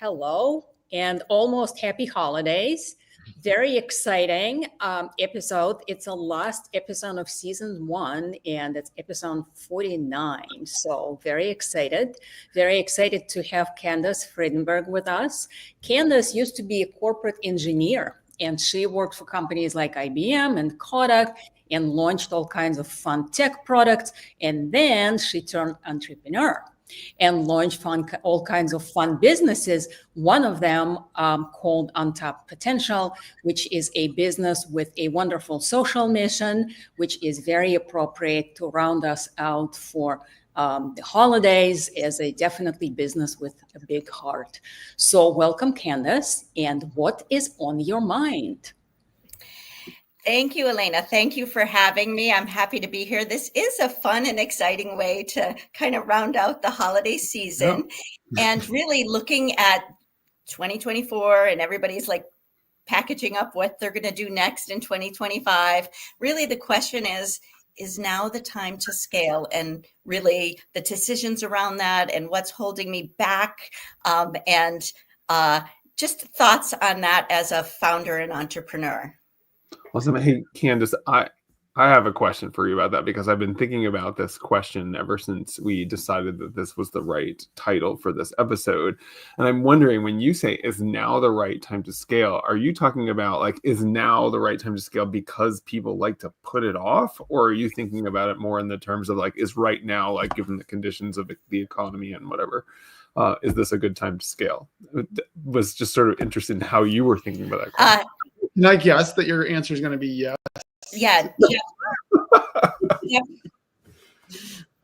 hello and almost happy holidays. Very exciting episode. It's the last episode of season 1 and it's episode 49. So very excited to have Candace Freedenberg with us. Candace used to be a corporate engineer and she worked for companies like IBM and Kodak and launched all kinds of fun tech products. And then she turned entrepreneur and launched all kinds of fun businesses. One of them called Untapped Potential, which is a business with a wonderful social mission, which is very appropriate to round us out for the holidays as a definitely business with a big heart. So welcome, Candace. And what is on your mind? Thank you, Elena. Thank you for having me. I'm happy to be here. This is a fun and exciting way to kind of round out the holiday season and really looking at 2024 and everybody's like packaging up what they're going to do next in 2025. Really, the question is now the time to scale, and really the decisions around that and what's holding me back, and just thoughts on that as a founder and entrepreneur. Awesome. Hey, Candace, I have a question for you about that because I've been thinking about this question ever since we decided that this was the right title for this episode. And I'm wondering, when you say is now the right time to scale, are you talking about like, is now the right time to scale because people like to put it off? Or are you thinking about it more in the terms of like, is right now, like given the conditions of the economy and whatever, is this a good time to scale? Was just sort of interested in how you were thinking about that question. Can I guess that your answer is going to be yes? Yeah.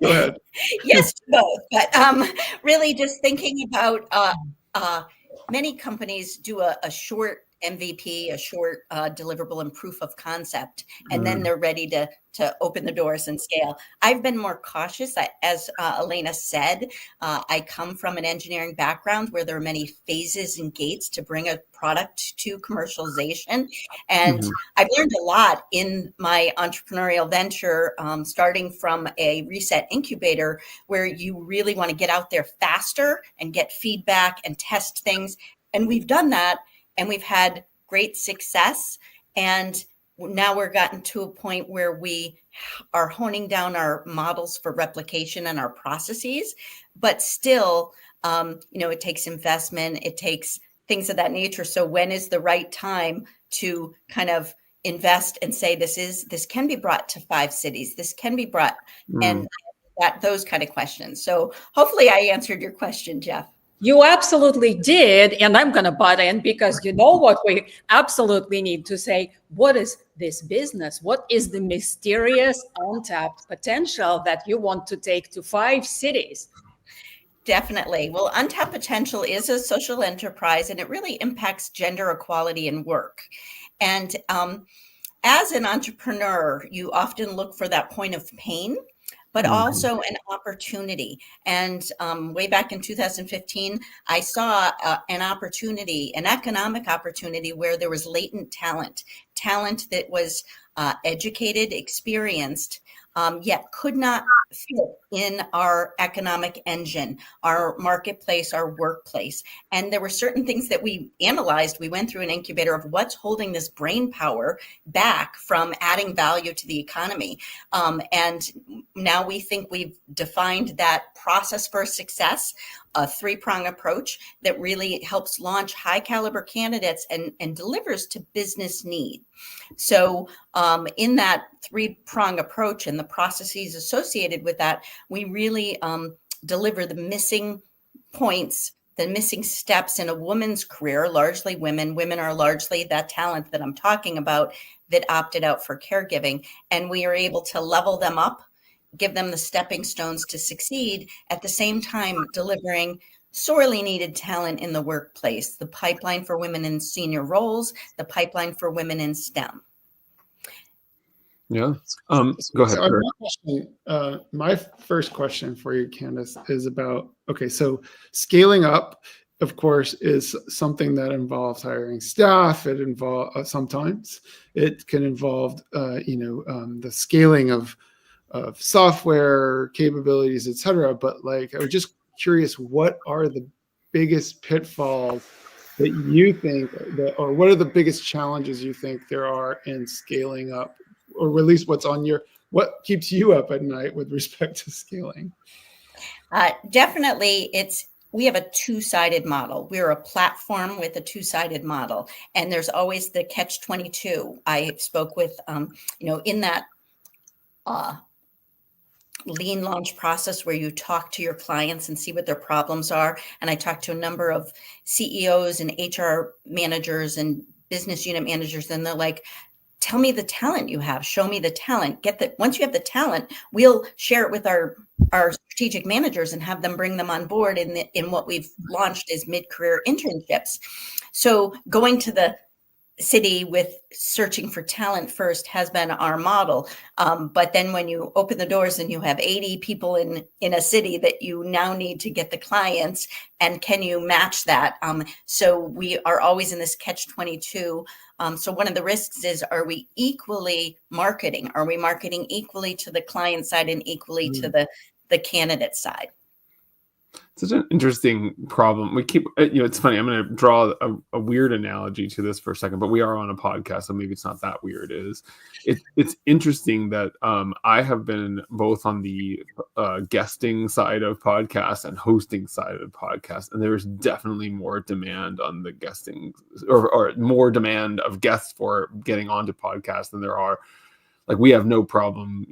Go ahead. Yes to both. But really just thinking about many companies do a short MVP, a short deliverable and proof of concept, and then they're ready to open the doors and scale. I've been more cautious. As Elena said, I come from an engineering background where there are many phases and gates to bring a product to commercialization. And I've learned a lot in my entrepreneurial venture, starting from a reset incubator where you really want to get out there faster and get feedback and test things. And we've done that. And we've had great success. And now we're gotten to a point where we are honing down our models for replication and our processes. But still, it takes investment. It takes things of that nature. So when is the right time to kind of invest and say, this can be brought to 5 cities. This can be brought and those kind of questions. So hopefully I answered your question, Jeff. You absolutely did. And I'm going to butt in because you know what we absolutely need to say. What is this business? What is the mysterious untapped potential that you want to take to 5 cities? Definitely. Well, Untapped Potential is a social enterprise and it really impacts gender equality in work. And as an entrepreneur, you often look for that point of pain, but also an opportunity. And way back in 2015, I saw an opportunity, an economic opportunity where there was latent talent that was educated, experienced, yet could not fit in our economic engine, our marketplace, our workplace. And there were certain things that we analyzed. We went through an incubator of what's holding this brain power back from adding value to the economy. And now we think we've defined that process for success, a 3-prong approach that really helps launch high caliber candidates and delivers to business need. So in that 3-prong approach and the processes associated with that, we really deliver the missing points, the missing steps in a woman's career, largely women. Women are largely that talent that I'm talking about that opted out for caregiving. And we are able to level them up, give them the stepping stones to succeed, at the same time delivering sorely needed talent in the workplace, the pipeline for women in senior roles, the pipeline for women in STEM. Yeah. Go ahead. So my first question for you, Candace, is about, so scaling up, of course, is something that involves hiring staff. It involves, sometimes it can involve, the scaling of software capabilities, et cetera. But like, I was just curious, what are the biggest pitfalls that you think that, or what are the biggest challenges you think there are in scaling up, or at least what keeps you up at night with respect to scaling? Definitely, we have a two-sided model. We're a platform with a two-sided model, and there's always the catch-22. I spoke with, in that lean launch process where you talk to your clients and see what their problems are. And I talked to a number of CEOs and HR managers and business unit managers, and they're like, tell me the talent you have. Show me the talent. Once you have the talent, we'll share it with our strategic managers and have them bring them on board in what we've launched as mid-career internships. So going to the city with searching for talent first has been our model. But then when you open the doors and you have 80 people in a city that you now need to get the clients, and can you match that? So we are always in this catch-22. So one of the risks is, are we equally marketing? Are we marketing equally to the client side and equally to the candidate side? Such an interesting problem. We keep, it's funny. I'm going to draw a weird analogy to this for a second, but we are on a podcast, so maybe it's not that weird. It's interesting that I have been both on the guesting side of podcasts and hosting side of podcasts, and there's definitely more demand on the guesting, or more demand of guests for getting onto podcasts than there are. Like, we have no problem,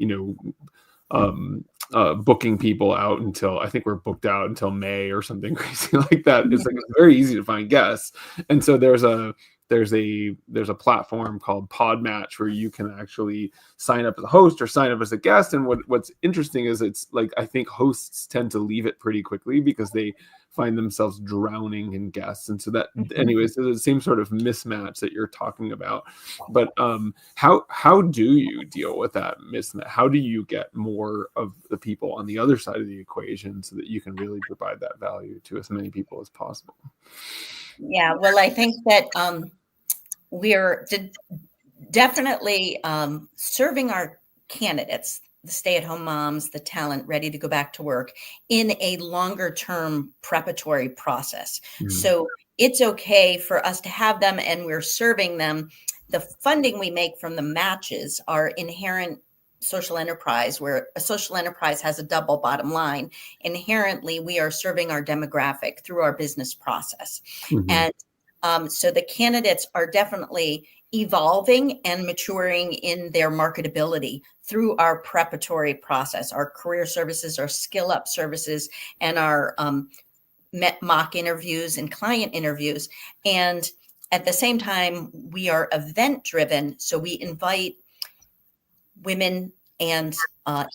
booking people out until, I think we're booked out until May or something crazy like that. It's very easy to find guests. And so there's a platform called Podmatch where you can actually sign up as a host or sign up as a guest. And what's interesting is, it's like, I think hosts tend to leave it pretty quickly because they find themselves drowning in guests. And so that, anyways, there's the same sort of mismatch that you're talking about. But how do you deal with that mismatch? How do you get more of the people on the other side of the equation so that you can really provide that value to as many people as possible? Yeah, well, I think that we're definitely serving our candidates, the stay-at-home moms, the talent ready to go back to work, in a longer-term preparatory process. So it's okay for us to have them, and we're serving them. The funding we make from the matches are inherent social enterprise, where a social enterprise has a double bottom line. Inherently, we are serving our demographic through our business process. And so the candidates are definitely evolving and maturing in their marketability through our preparatory process, our career services, our skill up services, and our mock interviews and client interviews. And at the same time, we are event driven. So we invite women and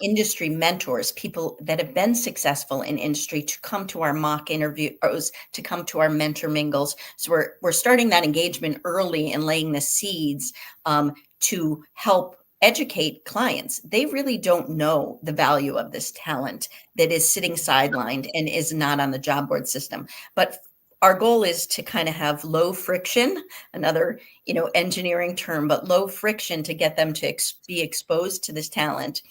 industry mentors, people that have been successful in industry, to come to our mock interviews, to come to our mentor mingles. So we're starting that engagement early and laying the seeds to help educate clients. They really don't know the value of this talent that is sitting sidelined and is not on the job board system. But our goal is to kind of have low friction, another, engineering term, but low friction, to get them to be exposed to this talent.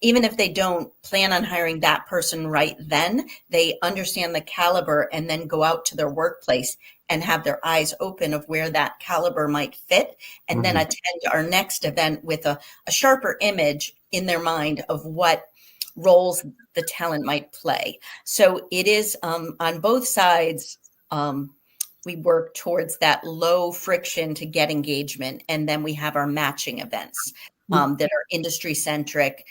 Even if they don't plan on hiring that person right then, they understand the caliber and then go out to their workplace and have their eyes open of where that caliber might fit, and then attend our next event with a sharper image in their mind of what roles the talent might play. So it is on both sides. We work towards that low friction to get engagement. And then we have our matching events that are industry centric,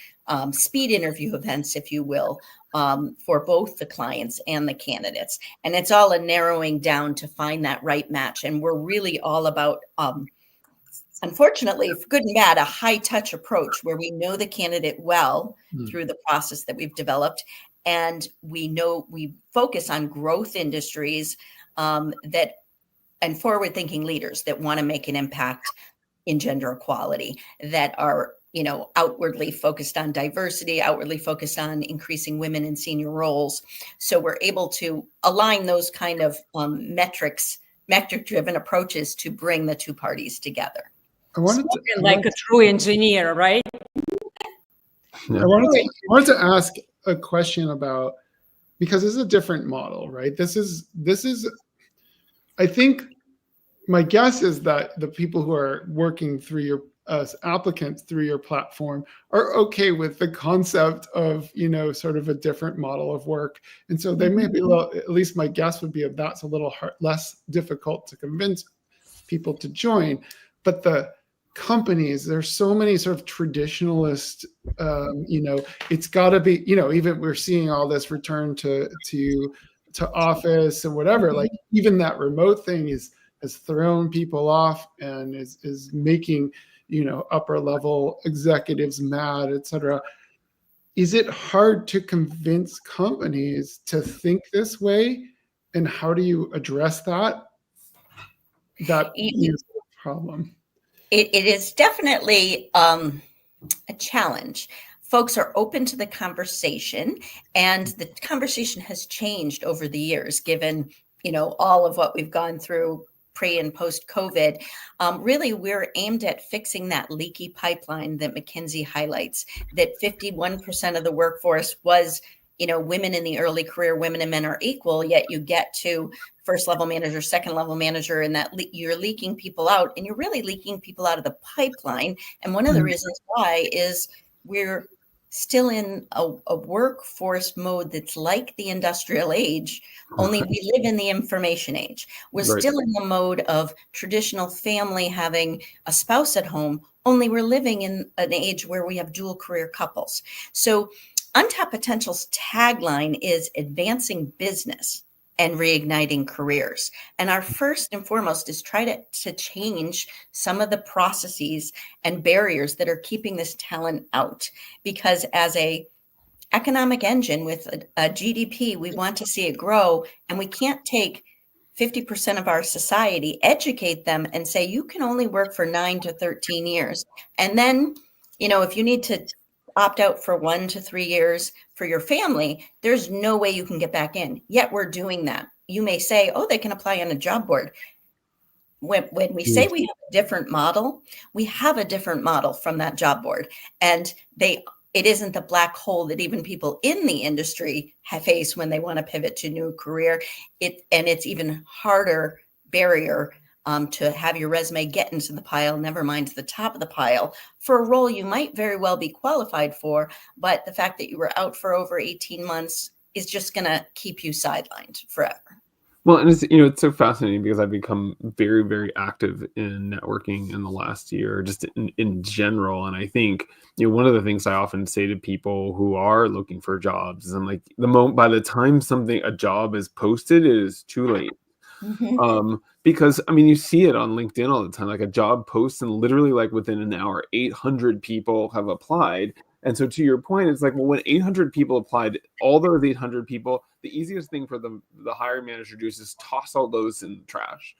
speed interview events, if you will, for both the clients and the candidates. And it's all a narrowing down to find that right match. And we're really all about, unfortunately, for good and bad, a high touch approach where we know the candidate well through the process that we've developed. And we focus on growth industries and forward-thinking leaders that want to make an impact in gender equality, that are, outwardly focused on diversity, outwardly focused on increasing women in senior roles. So we're able to align those kind of metric-driven approaches to bring the two parties together. Like a true engineer, right? I wanted to ask a question about because it's a different model, right? This is, I think my guess is that the people who are working through your as applicants through your platform are okay with the concept of, sort of a different model of work. And so they may be a little, at least my guess would be that's a little less difficult to convince people to join. But the companies, there's so many sort of traditionalist, it's got to be, even we're seeing all this return to office and whatever, like even that remote thing has thrown people off and is making, upper level executives mad, et cetera. Is it hard to convince companies to think this way? And how do you address that problem? It is definitely a challenge. Folks are open to the conversation, and the conversation has changed over the years, given, all of what we've gone through pre and post COVID. Really, we're aimed at fixing that leaky pipeline that McKinsey highlights, that 51% of the workforce was, women in the early career. Women and men are equal, yet you get to first level manager, second level manager, and that you're leaking people out, and you're really leaking people out of the pipeline. And one of the reasons why is we're still in a workforce mode that's like the industrial age, only we live in the information age. We're still in the mode of traditional family having a spouse at home, only we're living in an age where we have dual career couples. So Untapped Potential's tagline is advancing business and reigniting careers. And our first and foremost is try to change some of the processes and barriers that are keeping this talent out. Because as a economic engine with a GDP, we want to see it grow, and we can't take 50% of our society, educate them and say, you can only work for 9 to 13 years. And then, if you need to opt out for 1 to 3 years for your family, there's no way you can get back in. Yet we're doing that. You may say, oh, they can apply on a job board. When we say we have a different model, we have a different model from that job board. And it isn't the black hole that even people in the industry face when they want to pivot to a new career. It's even harder barrier to have your resume get into the pile, never mind the top of the pile, for a role you might very well be qualified for. But the fact that you were out for over 18 months is just going to keep you sidelined forever. Well, and it's so fascinating because I've become very, very active in networking in the last year, just in general. And I think, one of the things I often say to people who are looking for jobs is I'm like, by the time a job is posted, it is too late. Because you see it on LinkedIn all the time, like a job posts and literally like within an hour, 800 people have applied. And so to your point, it's like, well, when 800 people applied, all those 800 people, the easiest thing for the hiring manager to do is just toss all those in the trash,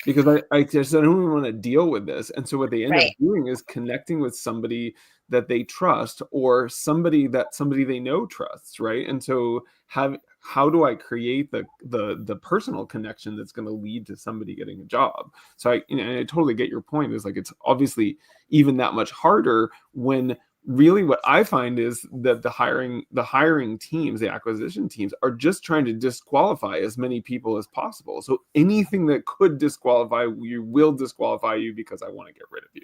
because I don't even want to deal with this. And so what they end up doing is connecting with somebody that they trust, or somebody they know trusts, right? And so how do I create the personal connection that's going to lead to somebody getting a job? So I totally get your point. Is like, it's obviously even that much harder when really what I find is that the hiring teams, the acquisition teams, are just trying to disqualify as many people as possible. So anything that could disqualify you will disqualify you because I want to get rid of you.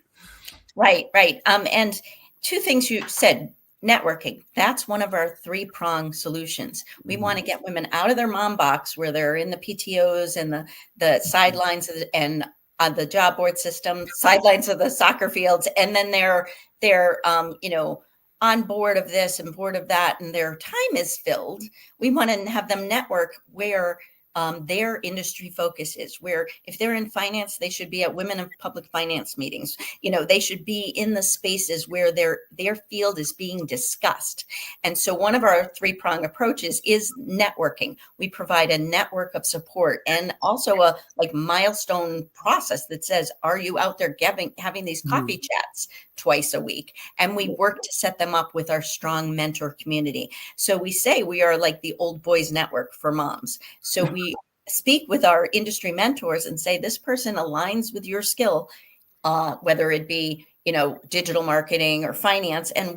Right. And two things you said. Networking. That's one of our 3-prong solutions. We want to get women out of their mom box where they're in the PTOs and the sidelines and on the job board system, sidelines of the soccer fields, and then they're on board of this and board of that, and their time is filled. We want to have them network where their industry focus is, where if they're in finance, they should be at women of public finance meetings. They should be in the spaces where their field is being discussed. And so one of our 3-prong approaches is networking. We provide a network of support and also a milestone process that says, are you out there having these coffee chats twice a week? And we work to set them up with our strong mentor community. So we say we are like the old boys network for moms. So we speak with our industry mentors and say, this person aligns with your skill, whether it be, digital marketing or finance. And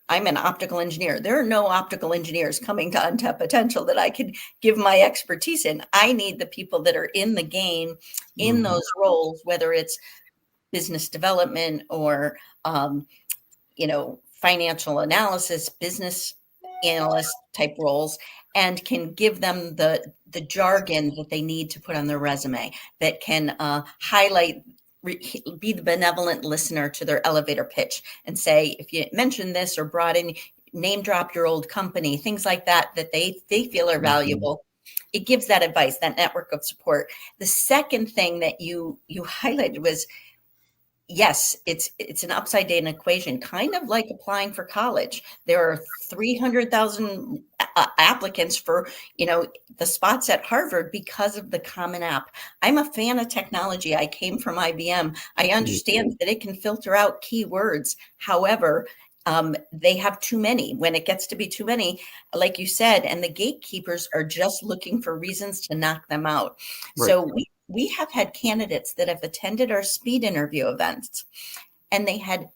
I'm an optical engineer. There are no optical engineers coming to Untapped Potential that I could give my expertise in. I need the people that are in the game, in those roles, whether it's business development or, financial analysis, business analyst type roles, and can give them the jargon that they need to put on their resume, that can highlight, be the benevolent listener to their elevator pitch and say, if you mention this or brought in, name drop your old company, things like that they feel are valuable. It gives that advice, that network of support. The second thing that you highlighted was, yes, it's an upside down equation, kind of like applying for college. There are 300,000 applicants for, the spots at Harvard because of the Common App. I'm a fan of technology. I came from IBM. I understand that it can filter out keywords. However, they have too many. When it gets to be too many, like you said, and the gatekeepers are just looking for reasons to knock them out. Right. So we have had candidates that have attended our speed interview events, and they had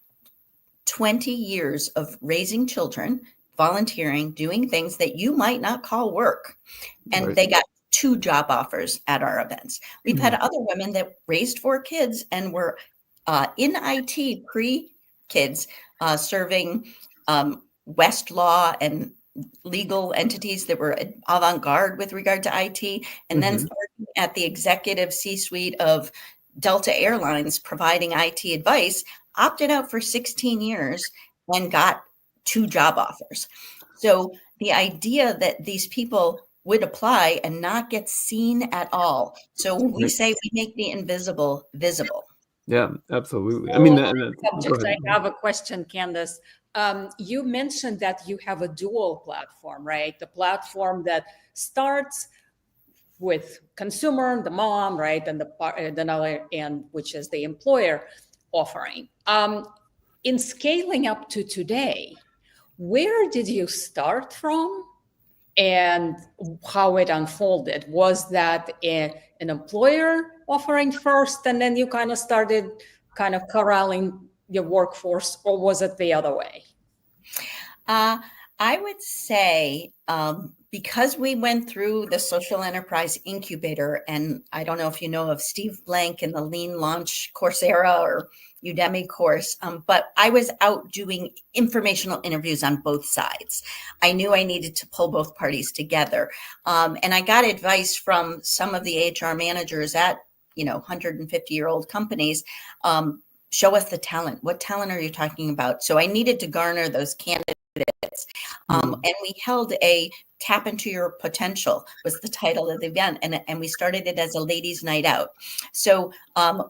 20 years of raising children, volunteering, doing things that you might not call work. And they got 2 job offers at our events. We've had other women that raised 4 kids and were in IT pre-kids, serving Westlaw and legal entities that were avant-garde with regard to IT, and then starting at the executive C-suite of Delta Airlines providing IT advice, opted out for 16 years and got 2 job offers. So the idea that these people would apply and not get seen at all. So when we say we make the invisible visible. Yeah, absolutely. I mean, I have a question, Candace. You mentioned that you have a dual platform, right? The platform that starts with consumer, the mom, right, and the other end, which is the employer offering. In scaling up to today, where did you start from, and how it unfolded? Was that an employer offering first, and then you kind of started corralling your workforce, or was it the other way? I would say because we went through the social enterprise incubator, and I don't know if you know of Steve Blank and the Lean Launch Coursera or Udemy course, but I was out doing informational interviews on both sides. I knew I needed to pull both parties together. And I got advice from some of the HR managers at 150-year-old companies. Show us the talent. What talent are you talking about? So I needed to garner those candidates. And we held a Tap Into Your Potential was the title of the event. And we started it as a ladies' night out. So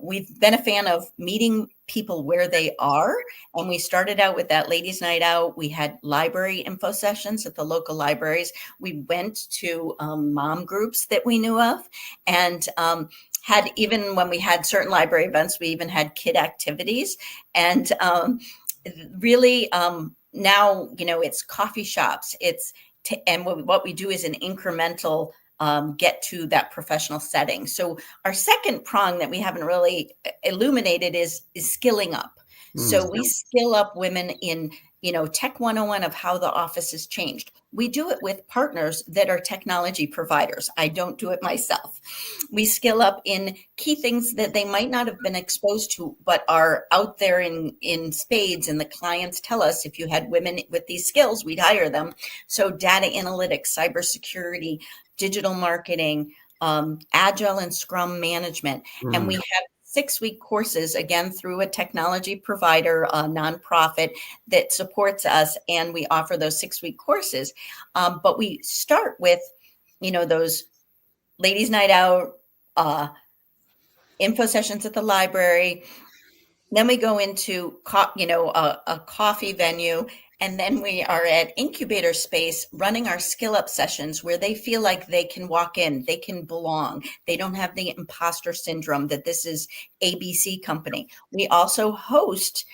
we've been a fan of meeting people where they are. And we started out with that ladies' night out. We had library info sessions at the local libraries. We went to mom groups that we knew of, and had, even when we had certain library events, we even had kid activities. And really now, it's coffee shops. And what we do is an incremental get to that professional setting. So our second prong that we haven't really illuminated is skilling up. So we skill up women in, Tech 101 of how the office has changed. We do it with partners that are technology providers. I don't do it myself. We skill up in key things that they might not have been exposed to, but are out there in spades. And the clients tell us, if you had women with these skills, we'd hire them. So data analytics, cybersecurity, digital marketing, agile and scrum management. And we have 6-week courses, again, through a technology provider, a nonprofit that supports us. And we offer those 6-week courses. But we start with, those ladies' night out, info sessions at the library. Then we go into, a coffee venue. And then we are at incubator space running our skill up sessions where they feel like they can walk in, they can belong. They don't have the imposter syndrome that this is ABC company. We also host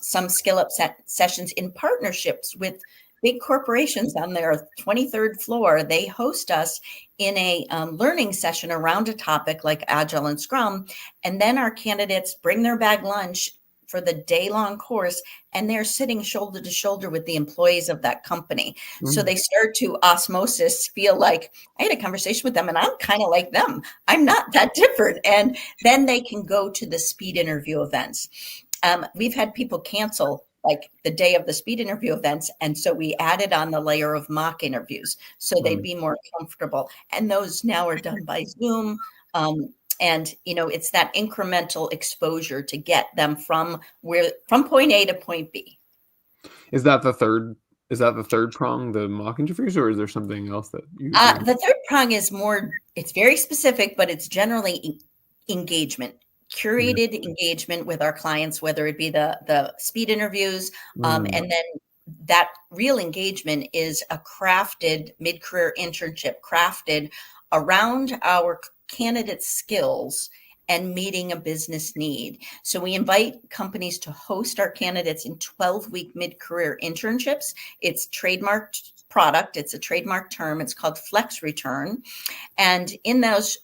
some skill up sessions in partnerships with big corporations on their 23rd floor. They host us in a learning session around a topic like Agile and Scrum. And then our candidates bring their bag lunch for the day-long course, and they're sitting shoulder to shoulder with the employees of that company. So they start to osmosis feel like, I had a conversation with them and I'm kind of like them. I'm not that different. And then they can go to the speed interview events. We've had people cancel like the day of the speed interview events. And so we added on the layer of mock interviews so they'd be more comfortable. And those now are done by Zoom. And, it's that incremental exposure to get them from point A to point B. Is that the third prong, the mock interviews, or is there something else that you do? The third prong is it's very specific, but it's generally engagement. Curated engagement with our clients, whether it be the speed interviews, and then that real engagement is a crafted mid-career internship, crafted around our candidates' skills and meeting a business need. So we invite companies to host our candidates in 12-week mid-career internships. It's trademarked product. It's a trademark term. It's called Flex Return. And in those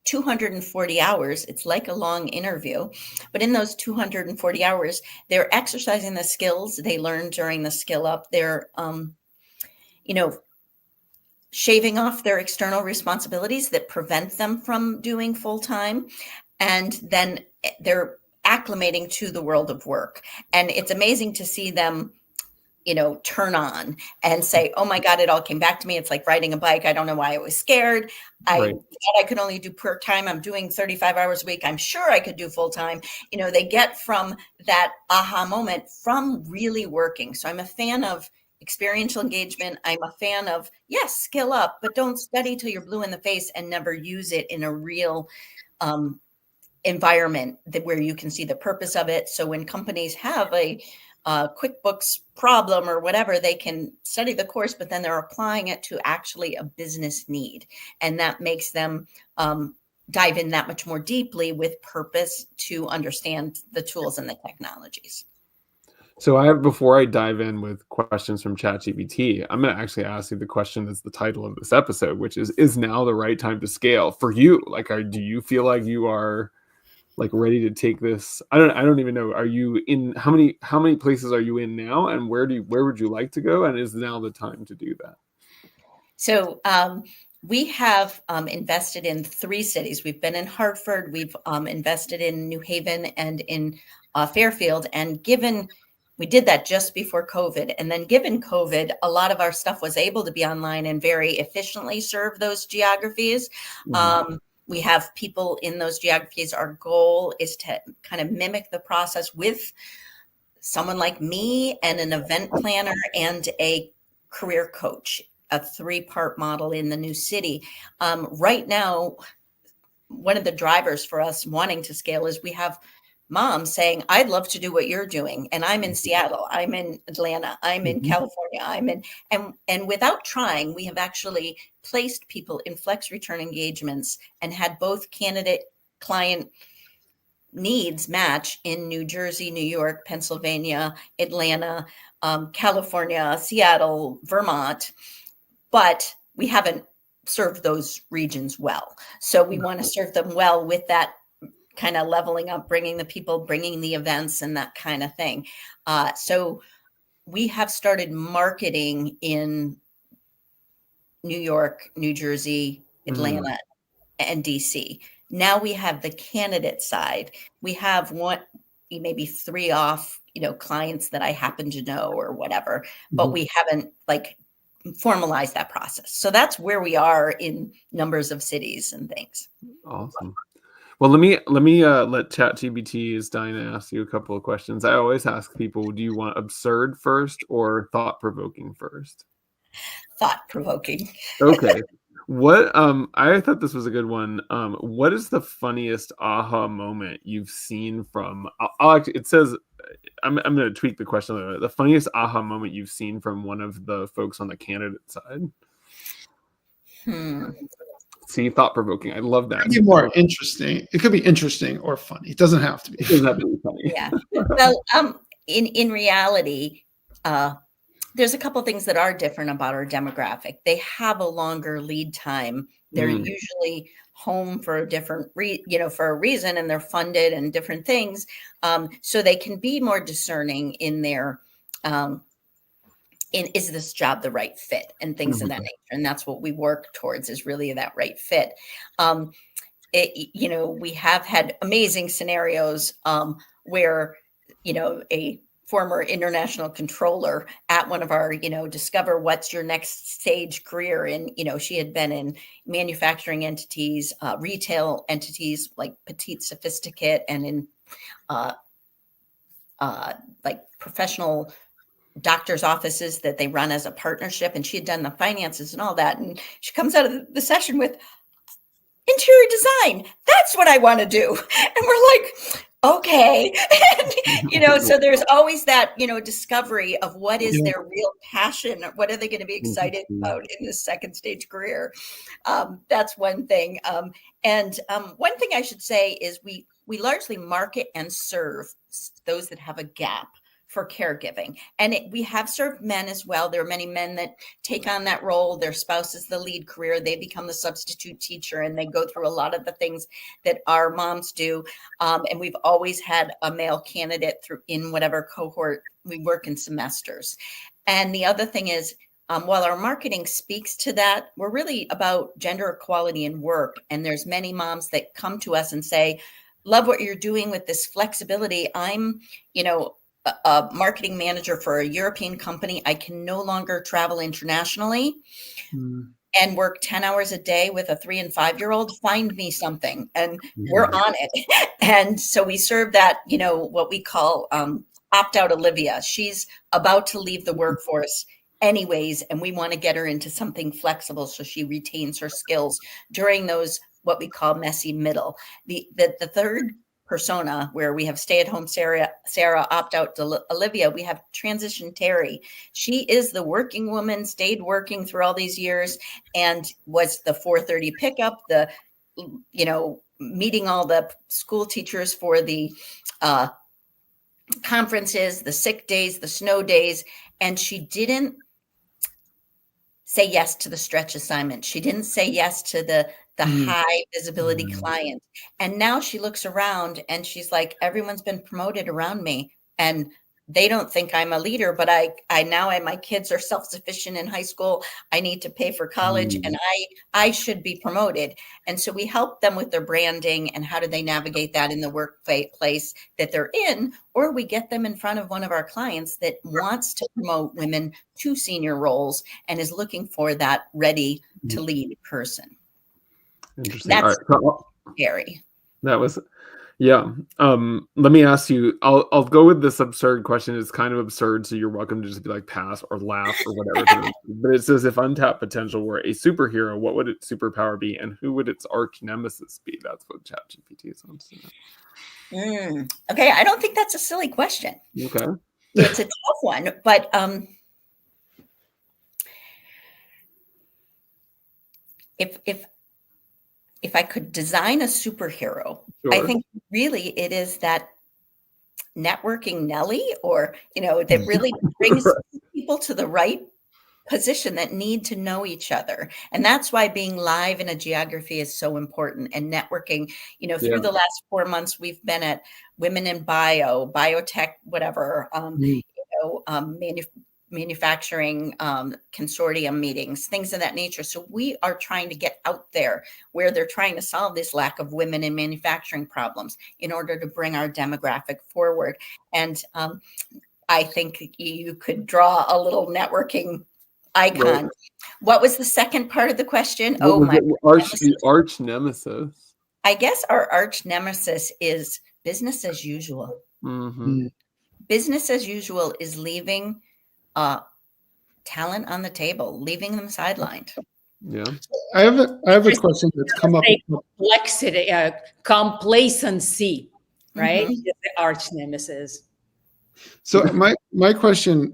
240 hours, it's like a long interview, but in those 240 hours, they're exercising the skills they learned during the skill up. They're, shaving off their external responsibilities that prevent them from doing full time. And then they're acclimating to the world of work. And it's amazing to see them turn on and say, oh my God, it all came back to me. It's like riding a bike. I don't know why I was scared. I thought I could only do part time. I'm doing 35 hours a week. I'm sure I could do full time. They get from that aha moment from really working. So I'm a fan of experiential engagement. I'm a fan of, yes, skill up, but don't study till you're blue in the face and never use it in a real environment where you can see the purpose of it. So when companies have a QuickBooks problem or whatever, they can study the course, but then they're applying it to actually a business need. And that makes them dive in that much more deeply with purpose to understand the tools and the technologies. So before I dive in with questions from ChatGPT, I'm going to actually ask you the question that's the title of this episode, which is now the right time to scale for you? Like, do you feel like you are like ready to take this? I don't even know. Are you in, how many places are you in now, and where would you like to go? And is now the time to do that? So, we have invested in 3 cities. We've been in Hartford, we've invested in New Haven and in Fairfield. And we did that just before COVID. And then given COVID, a lot of our stuff was able to be online and very efficiently serve those geographies. We have people in those geographies. Our goal is to kind of mimic the process with someone like me and an event planner and a career coach, a 3-part model in the new city. Right now, one of the drivers for us wanting to scale is we have moms saying, I'd love to do what you're doing. And I'm in Seattle, I'm in Atlanta, I'm in California, and without trying, we have actually placed people in flex return engagements and had both candidate client needs match in New Jersey, New York, Pennsylvania, Atlanta, California, Seattle, Vermont, but we haven't served those regions well. So we want to serve them well with that kind of leveling up, bringing the people, bringing the events and that kind of thing. So we have started marketing in New York, New Jersey, Atlanta, and DC. Now we have the candidate side. We have maybe 3 off, clients that I happen to know or whatever, but we haven't formalized that process. So that's where we are in numbers of cities and things. Awesome. Well, let me let ChatGPT's Dinah ask you a couple of questions. I always ask people, do you want absurd first or thought-provoking first? Thought-provoking. Okay. What I thought this was a good one. What is the funniest aha moment you've seen from it says I'm going to tweak the question a little bit. The funniest aha moment you've seen from one of the folks on the candidate side. See, thought-provoking. I love that. It could be more interesting. It could be interesting or funny. It doesn't have to be. It doesn't have to be funny. Yeah. Well, in reality, There's a couple things that are different about our demographic. They have a longer lead time. They're usually home for a different for a reason, and they're funded and different things. So they can be more discerning in their is this job the right fit and things of that nature. And that's what we work towards, is really that right fit. We have had amazing scenarios where, a former international controller at one of our, discover what's your next stage career. And, she had been in manufacturing entities, retail entities like Petite Sophisticate, and in like professional doctor's offices that they run as a partnership. And she had done the finances and all that. And she comes out of the session with interior design. That's what I want to do. And we're like, okay. And, so there's always that, discovery of what is their real passion. What are they going to be excited about in this second stage career? That's one thing. And one thing I should say is we largely market and serve those that have a gap for caregiving. And we have served men as well. There are many men that take on that role. Their spouse is the lead career. They become the substitute teacher, and they go through a lot of the things that our moms do. And we've always had a male candidate in whatever cohort we work in semesters. And the other thing is, while our marketing speaks to that, we're really about gender equality in work. And there's many moms that come to us and say, love what you're doing with this flexibility. I'm, a marketing manager for a European company. I can no longer travel internationally and work 10 hours a day with a 3 and 5-year-old. Find me something, and we're on it. And so we serve that, what we call opt-out Olivia. She's about to leave the workforce anyways, and we want to get her into something flexible so she retains her skills during those, what we call messy middle. The third persona, where we have stay-at-home Sarah, opt-out Olivia, we have transition Terry. She is the working woman, stayed working through all these years, and was the 4:30 pickup, the meeting all the school teachers for the conferences, the sick days, the snow days, and she didn't say yes to the stretch assignment. She didn't say yes to the high visibility client. And now she looks around and she's like, everyone's been promoted around me, and they don't think I'm a leader, but my kids are self-sufficient in high school. I need to pay for college, and I should be promoted. And so we help them with their branding and how do they navigate that in the workplace that they're in, or we get them in front of one of our clients that wants to promote women to senior roles and is looking for that ready to lead person. Interesting. That's all right. scary. That was, yeah. Let me ask you, I'll go with this absurd question. It's kind of absurd, so you're welcome to just be like pass or laugh or whatever. But it says, if Untapped Potential were a superhero, what would its superpower be, and who would its arch nemesis be? That's what ChatGPT is on. Okay, I don't think that's a silly question. Okay. It's a tough one, but if I could design a superhero, Sure. I think really it is that networking Nelly, or, that really brings people to the right position that need to know each other. And that's why being live in a geography is so important, and networking, through the last 4 months, we've been at Women in Biotech, whatever, manufacturing consortium meetings, things of that nature. So we are trying to get out there where they're trying to solve this lack of women in manufacturing problems in order to bring our demographic forward. And I think you could draw a little networking icon. Right. What was the second part of the question? Arch nemesis. I guess our arch nemesis is business as usual. Mm-hmm. Business as usual is leaving talent on the table, leaving them sidelined. Yeah. I have a question that's come up. Complexity, complacency, right? Is the arch nemesis. So my question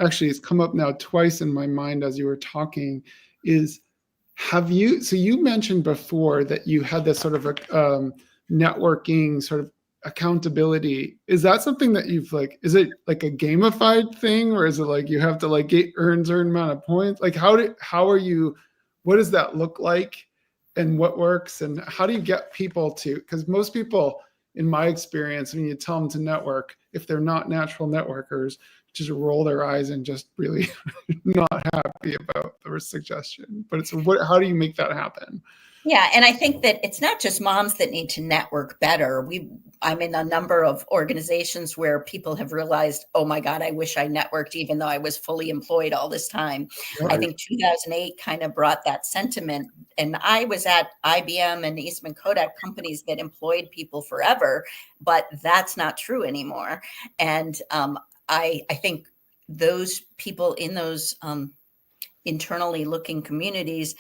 actually has come up now twice in my mind as you were talking is, so you mentioned before that you had this sort of a networking sort of accountability, is that something that you've like, is it like a gamified thing, or is it like you have to like get earn certain amount of points? Like what does that look like, and what works, and how do you get people to, because most people in my experience, when you tell them to network, if they're not natural networkers, just roll their eyes and just really not happy about the suggestion. But how do you make that happen? Yeah, and I think that it's not just moms that need to network better. I'm in a number of organizations where people have realized, oh my God, I wish I networked even though I was fully employed all this time. Right. I think 2008 kind of brought that sentiment. And I was at IBM and Eastman Kodak, companies that employed people forever, but that's not true anymore. And I think those people in those internally looking communities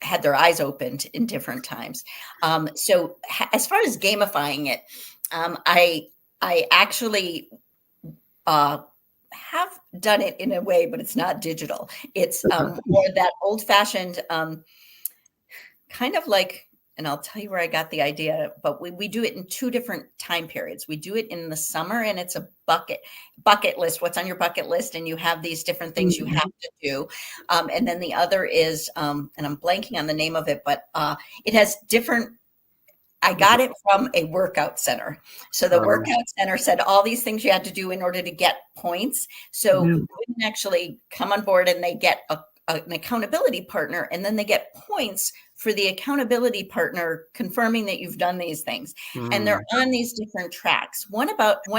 had their eyes opened in different times. So as far as gamifying it, I actually have done it in a way, but it's not digital. It's more that old fashioned kind of like, and I'll tell you where I got the idea, but we do it in two different time periods. We do it in the summer, and it's a bucket list, what's on your bucket list, and you have these different things you have to do. And then the other is, and I'm blanking on the name of it, but it has different, I got it from a workout center. So the workout center said all these things you had to do in order to get points. So women actually come on board and they get an accountability partner, and then they get points for the accountability partner confirming that you've done these things. And they're on these different tracks. One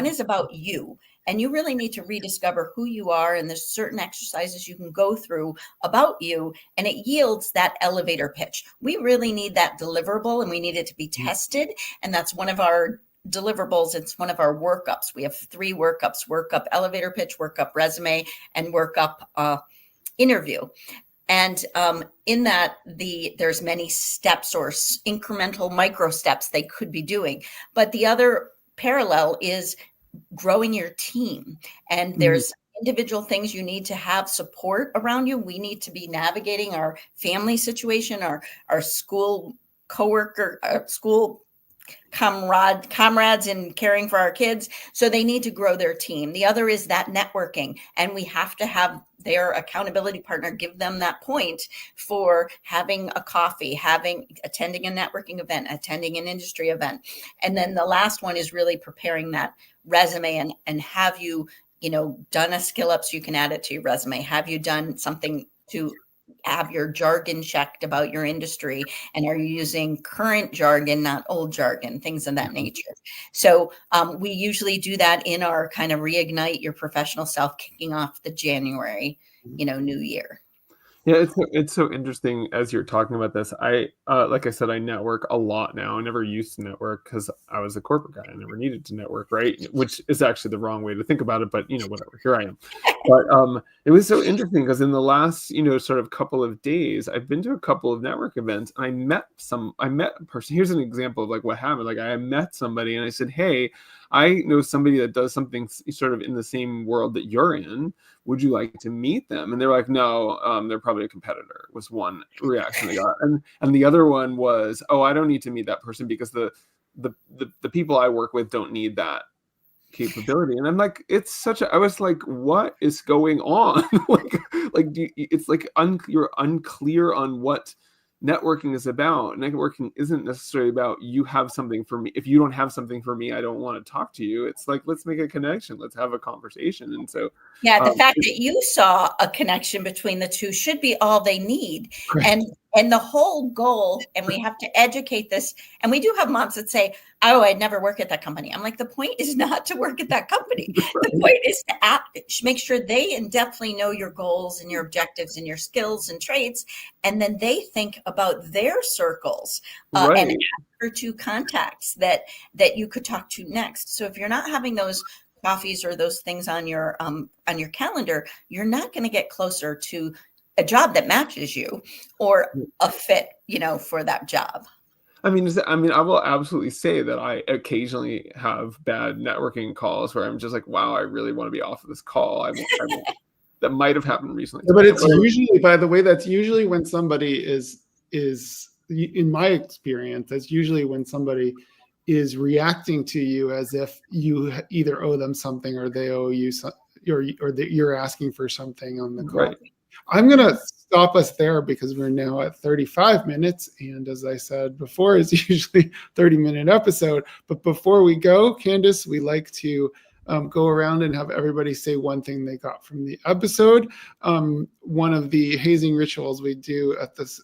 is about you, and you really need to rediscover who you are. And there's certain exercises you can go through about you, and it yields that elevator pitch. We really need that deliverable, and we need it to be tested. And that's one of our deliverables. It's one of our workups. We have 3 workups: workup elevator pitch, workup resume, and workup interview. And in that, there's many steps or incremental micro steps they could be doing. But the other parallel is growing your team. And there's individual things you need to have support around you. We need to be navigating our family situation, our school coworker, our school comrades in caring for our kids. So they need to grow their team. The other is that networking, and we have to have their accountability partner give them that point for having a coffee, attending a networking event, attending an industry event. And then the last one is really preparing that resume, and have you done a skill up so you can add it to your resume? Have you done something to have your jargon checked about your industry, and are you using current jargon, not old jargon, things of that nature? So we usually do that in our kind of reignite your professional self, kicking off the January, new year. Yeah, it's so interesting as you're talking about this. I like I said, I network a lot now. I never used to network because I was a corporate guy. I never needed to network, right? Which is actually the wrong way to think about it, but whatever. Here I am. But it was so interesting because in the last sort of couple of days, I've been to a couple of network events, and I met a person. Here's an example of like what happened. Like I met somebody, and I said, "Hey, I know somebody that does something sort of in the same world that you're in. Would you like to meet them?" And they're like, "No, they're probably a competitor," was one reaction I got. And the other one was, "Oh, I don't need to meet that person because the people I work with don't need that capability." And I'm like, I was like, what is going on? It's like you're unclear on what networking is about. Networking isn't necessarily about you have something for me. If you don't have something for me, I don't want to talk to you. It's like, let's make a connection. Let's have a conversation. And so, yeah, the fact that you saw a connection between the two should be all they need. Correct. And the whole goal, and we have to educate this. And we do have moms that say, "Oh, I'd never work at that company." I'm like, the point is not to work at that company. The point is to make sure they in-depthly know your goals and your objectives and your skills and traits. And then they think about their circles and ask for 2 contacts that you could talk to next. So if you're not having those coffees or those things on your calendar, you're not going to get closer to a job that matches you or a fit, for that job. I mean, I will absolutely say that I occasionally have bad networking calls where I'm just like, wow, I really want to be off of this call. I won't. That might have happened recently. Yeah, but it's usually, by the way, that's usually when somebody is in my experience, that's usually when somebody is reacting to you as if you either owe them something or they owe you or that you're asking for something on the call. Right. I'm going to stop us there because we're now at 35 minutes. And as I said before, it's usually 30-minute episode. But before we go, Candace, we like to go around and have everybody say one thing they got from the episode. One of the hazing rituals we do at this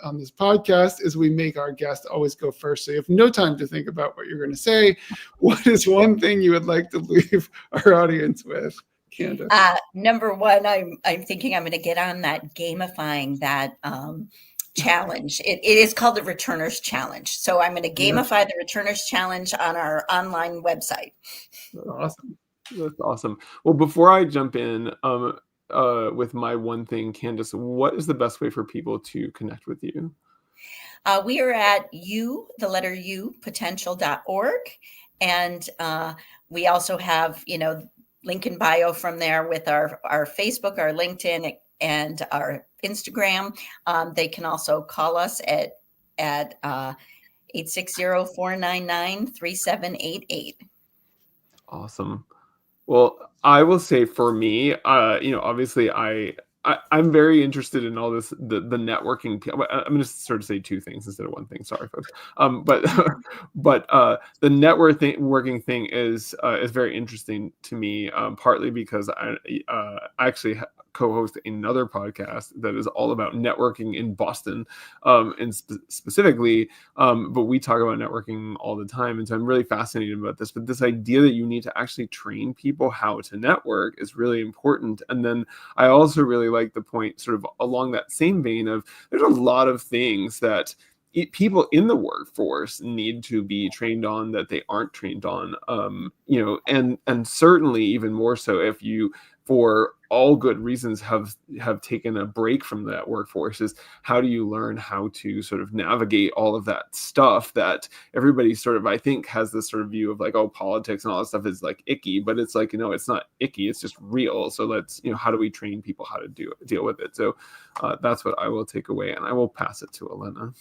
on this podcast is we make our guest always go first. So you have no time to think about what you're going to say. What is one thing you would like to leave our audience with, Candace? Number one, I'm thinking I'm going to get on that gamifying that challenge. It is called the Returners Challenge. So I'm going to gamify the Returners Challenge on our online website. Awesome. That's awesome. Well, before I jump in with my one thing, Candace, what is the best way for people to connect with you? We are at potential.org. And we also have, link in bio from there with our Facebook, our LinkedIn, and our Instagram. They can also call us at 860-499-3788. Awesome. Well, I will say for me, obviously I'm very interested in all this, the networking. I'm going to sort of say two things instead of one thing. Sorry, folks. But the networking thing is very interesting to me, partly because I actually co-host another podcast that is all about networking in Boston, and specifically, but we talk about networking all the time. And so I'm really fascinated about this, but this idea that you need to actually train people how to network is really important. And then I also really like the point sort of along that same vein of there's a lot of things that people in the workforce need to be trained on that they aren't trained on, and certainly even more so if you, for all good reasons, have taken a break from that workforce, is how do you learn how to sort of navigate all of that stuff that everybody sort of, I think, has this sort of view of like, oh, politics and all that stuff is like icky, but it's like, it's not icky, it's just real. So let's, how do we train people how to deal with it? So that's what I will take away, and I will pass it to Elena.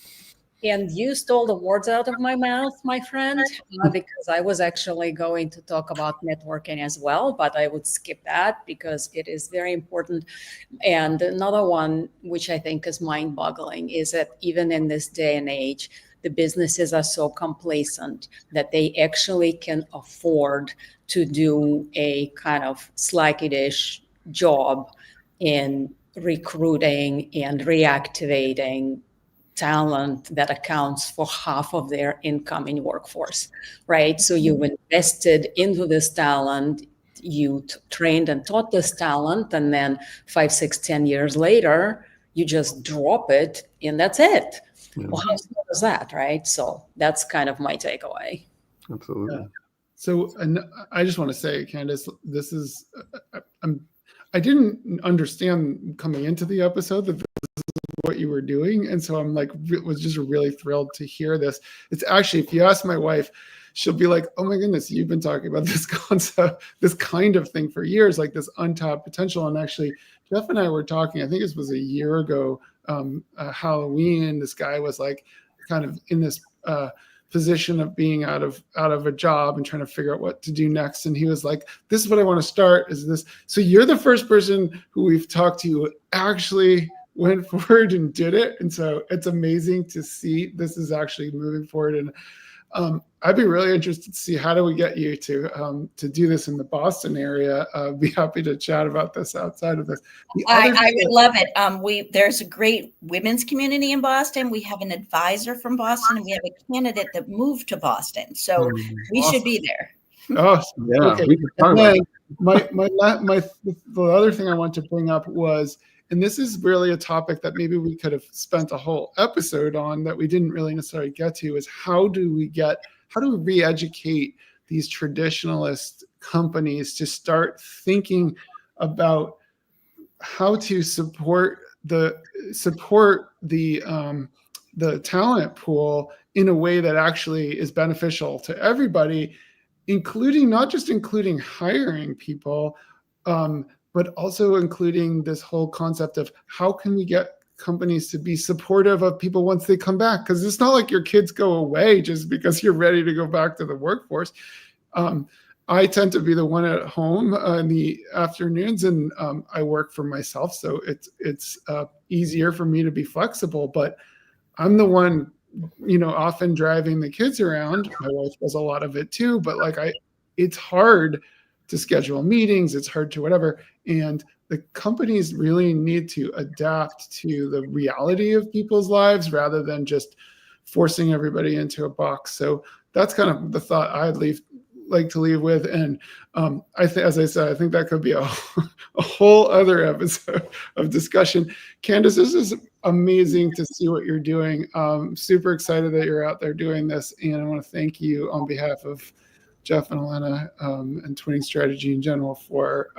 And you stole the words out of my mouth, my friend, because I was actually going to talk about networking as well, but I would skip that because it is very important. And another one, which I think is mind-boggling, is that even in this day and age, the businesses are so complacent that they actually can afford to do a kind of slackish job in recruiting and reactivating talent that accounts for half of their incoming workforce, right? So you invested into this talent, you trained and taught this talent, and then 5, 6, 10 years later, you just drop it and that's it. Yeah. Well, how smart is that, right? So that's kind of my takeaway. Absolutely. Yeah. So, and I just want to say, Candace, this is, I didn't understand coming into the episode that this is what you were doing. And so I'm like, was just really thrilled to hear this. It's actually, if you ask my wife, she'll be like, oh my goodness, you've been talking about this concept, this kind of thing for years, like this untapped potential. And actually, Jeff and I were talking, I think this was a year ago, Halloween. This guy was like kind of in this position of being out of a job and trying to figure out what to do next. And he was like, this is what I want to start, is this. So you're the first person who we've talked to who actually went forward and did it. And so it's amazing to see this is actually moving forward. And I'd be really interested to see, how do we get you to do this in the Boston area? Be happy to chat about this outside of this. I would love it. There's a great women's community in Boston. We have an advisor from Boston, and we have a candidate that moved to Boston. So we should be there. Awesome. Yeah. Okay. And then the other thing I want to bring up was, and this is really a topic that maybe we could have spent a whole episode on that we didn't really necessarily get to, is how do we re-educate these traditionalist companies to start thinking about how to support the talent pool in a way that actually is beneficial to everybody, not just including hiring people, but also including this whole concept of how can we get companies to be supportive of people once they come back, because it's not like your kids go away just because you're ready to go back to the workforce. I tend to be the one at home in the afternoons, and I work for myself, so it's easier for me to be flexible. But I'm the one, often driving the kids around. My wife does a lot of it too, but it's hard to schedule meetings. It's hard to whatever, and the companies really need to adapt to the reality of people's lives rather than just forcing everybody into a box. So that's kind of the thought I'd like to leave with. And as I said, I think that could be a whole other episode of discussion. Candace, this is amazing to see what you're doing. Super excited that you're out there doing this. And I want to thank you on behalf of Jeff and Elena and Twinning Strategy in general for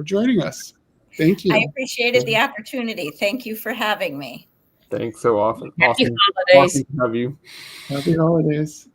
joining us. Thank you. I appreciated the opportunity. Thank you for having me. Thanks so often. Happy Awesome. holidays. Awesome to have you. Happy holidays.